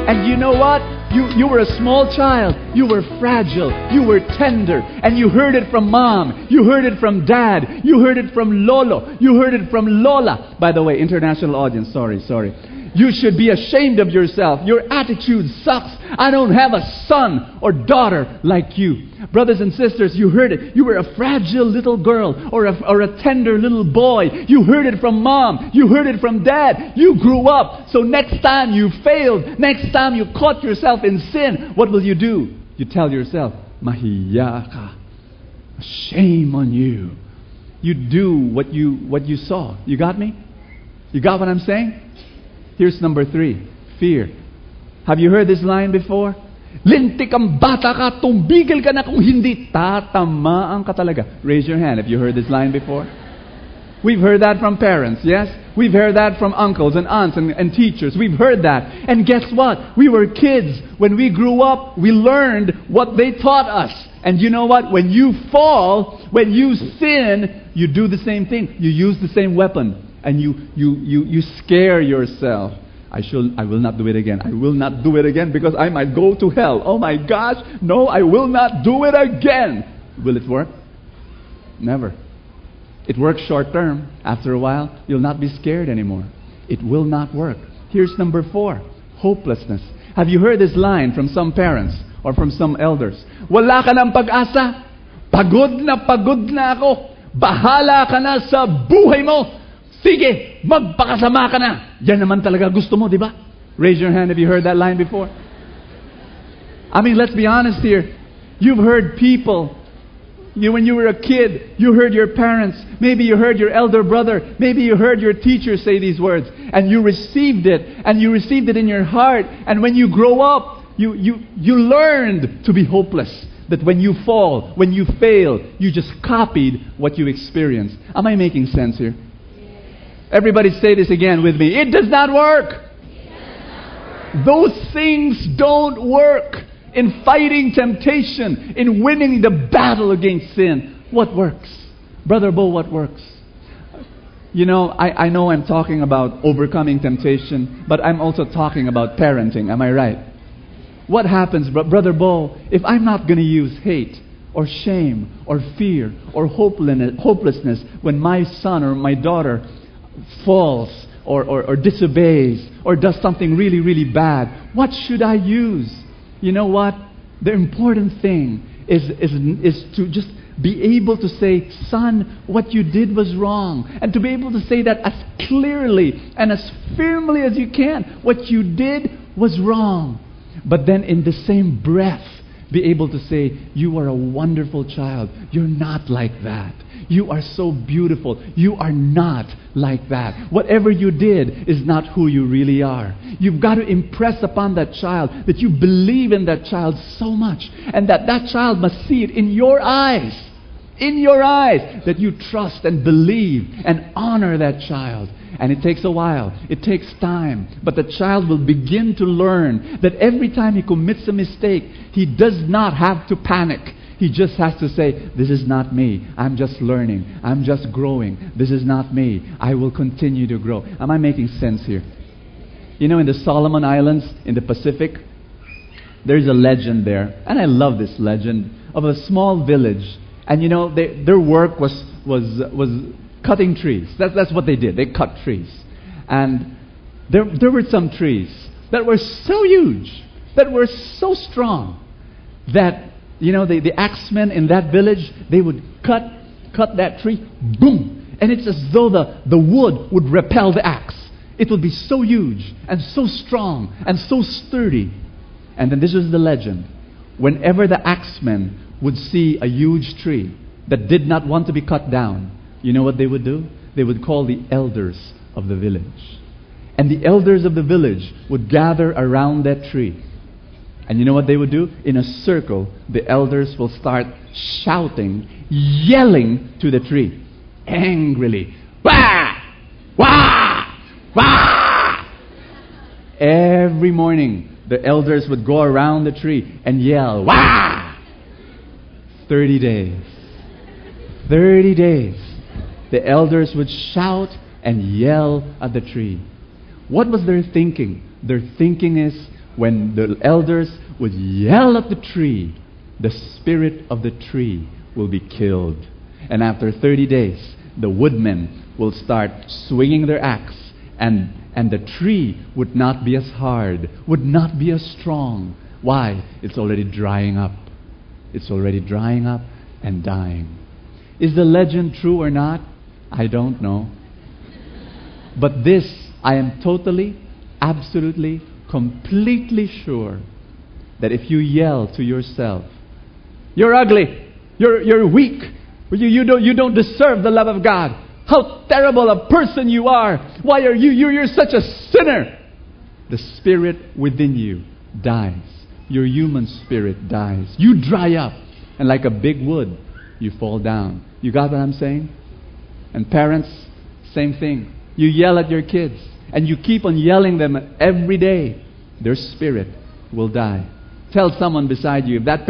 And you know what? You were a small child. You were fragile. You were tender. And you heard it from mom. You heard it from dad. You heard it from Lolo. You heard it from Lola. By the way, international audience, sorry. You should be ashamed of yourself. Your attitude sucks. I don't have a son or daughter like you. Brothers and sisters, you heard it. You were a fragile little girl or a tender little boy. You heard it from mom. You heard it from dad. You grew up. So next time you failed, next time you caught yourself in sin, what will you do? You tell yourself, mahiya ka. Shame on you. You do what you saw. You got me? You got what I'm saying? Here's number 3. Fear. Have you heard this line before? Lintik ang bata ka, tumbigil ka na kung hindi, tatamaan ka talaga. Raise your hand if you heard this line before. We've heard that from parents, yes? We've heard that from uncles and aunts and teachers. We've heard that. And guess what? We were kids. When we grew up, we learned what they taught us. And you know what? When you fall, when you sin, you do the same thing. You use the same weapon. And you scare yourself. I will not do it again. I will not do it again because I might go to hell. Oh my gosh. No, I will not do it again. Will it work? Never. It works short term. After a while, you'll not be scared anymore. It will not work. Here's number 4. Hopelessness. Have you heard this line from some parents or from some elders? Wala ka ng pag-asa. Pagod na ako. Bahala ka na sa buhay mo. Sige, magpakasama ka na. Yan naman talaga gusto mo, di ba? Raise your hand if you heard that line before. I mean, let's be honest here. You've heard people. When you were a kid, you heard your parents. Maybe you heard your elder brother. Maybe you heard your teacher say these words. And you received it. And you received it in your heart. And when you grow up, you learned to be hopeless. That when you fall, when you fail, you just copied what you experienced. Am I making sense here? Everybody say this again with me. It does not work. Those things don't work in fighting temptation, in winning the battle against sin. What works? Brother Bo, what works? You know, I know I'm talking about overcoming temptation, but I'm also talking about parenting. Am I right? What happens, Brother Bo, if I'm not going to use hate or shame or fear or hopelessness when my son or my daughter falls or disobeys or does something really, really bad? What should I use? You know what? The important thing is to just be able to say, son, what you did was wrong. And to be able to say that as clearly and as firmly as you can. What you did was wrong. But then in the same breath, be able to say, you are a wonderful child. You're not like that. You are so beautiful. You are not like that. Whatever you did is not who you really are. You've got to impress upon that child that you believe in that child so much. And that child must see it in your eyes. In your eyes. That you trust and believe and honor that child. And it takes a while. It takes time. But the child will begin to learn that every time he commits a mistake, he does not have to panic. He just has to say, this is not me. I'm just learning. I'm just growing. This is not me. I will continue to grow. Am I making sense here? You know, in the Solomon Islands, in the Pacific, there's a legend there. And I love this legend of a small village. And you know, their work was cutting trees. That's what they did. They cut trees. And there were some trees that were so huge, that were so strong, that, you know, the axemen in that village, they would cut that tree, boom, and it's as though the wood would repel the axe. It would be so huge and so strong and so sturdy. And then this was the legend. Whenever the axemen would see a huge tree that did not want to be cut down, you know what they would do? They would call the elders of the village. And the elders of the village would gather around that tree. And you know what they would do? In a circle, the elders will start shouting, yelling to the tree, angrily. Wah! Wah! Wah! Every morning, the elders would go around the tree and yell, Wah! 30 days. 30 days. The elders would shout and yell at the tree. What was their thinking? Their thinking is, when the elders would yell at the tree, the spirit of the tree will be killed. And after 30 days, the woodmen will start swinging their axe, and the tree would not be as hard, would not be as strong. Why? It's already drying up. It's already drying up and dying. Is the legend true or not? I don't know. But this, I am totally, absolutely, completely sure that if you yell to yourself, "You're ugly, you're weak, you don't deserve the love of God. How terrible a person you are. Why are you're such a sinner." The spirit within you dies. Your human spirit dies. You dry up, and like a big wood, you fall down. You got what I'm saying? And parents, same thing. You yell at your kids, and you keep on yelling them every day. Their spirit will die. Tell someone beside you, if that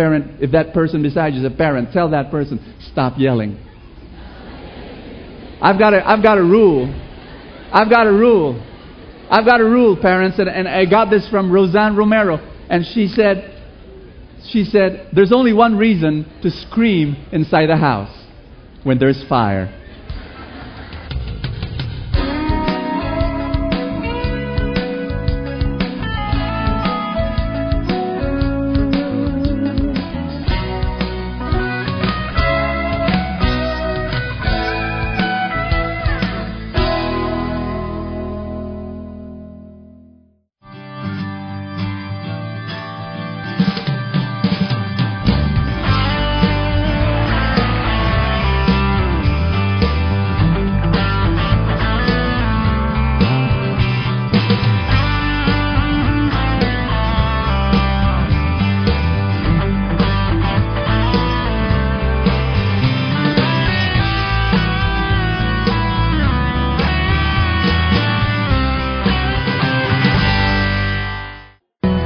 person beside you is a parent, tell that person, stop yelling. I've got a rule. I've got a rule, parents, and I got this from Roseanne Romero. And she said, there's only one reason to scream inside a house: when there's fire.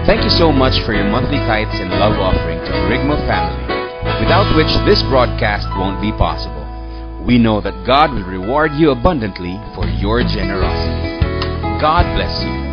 Thank you so much for your monthly tithes and love offering to the Rigmo family, without which this broadcast won't be possible. We know that God will reward you abundantly for your generosity. God bless you.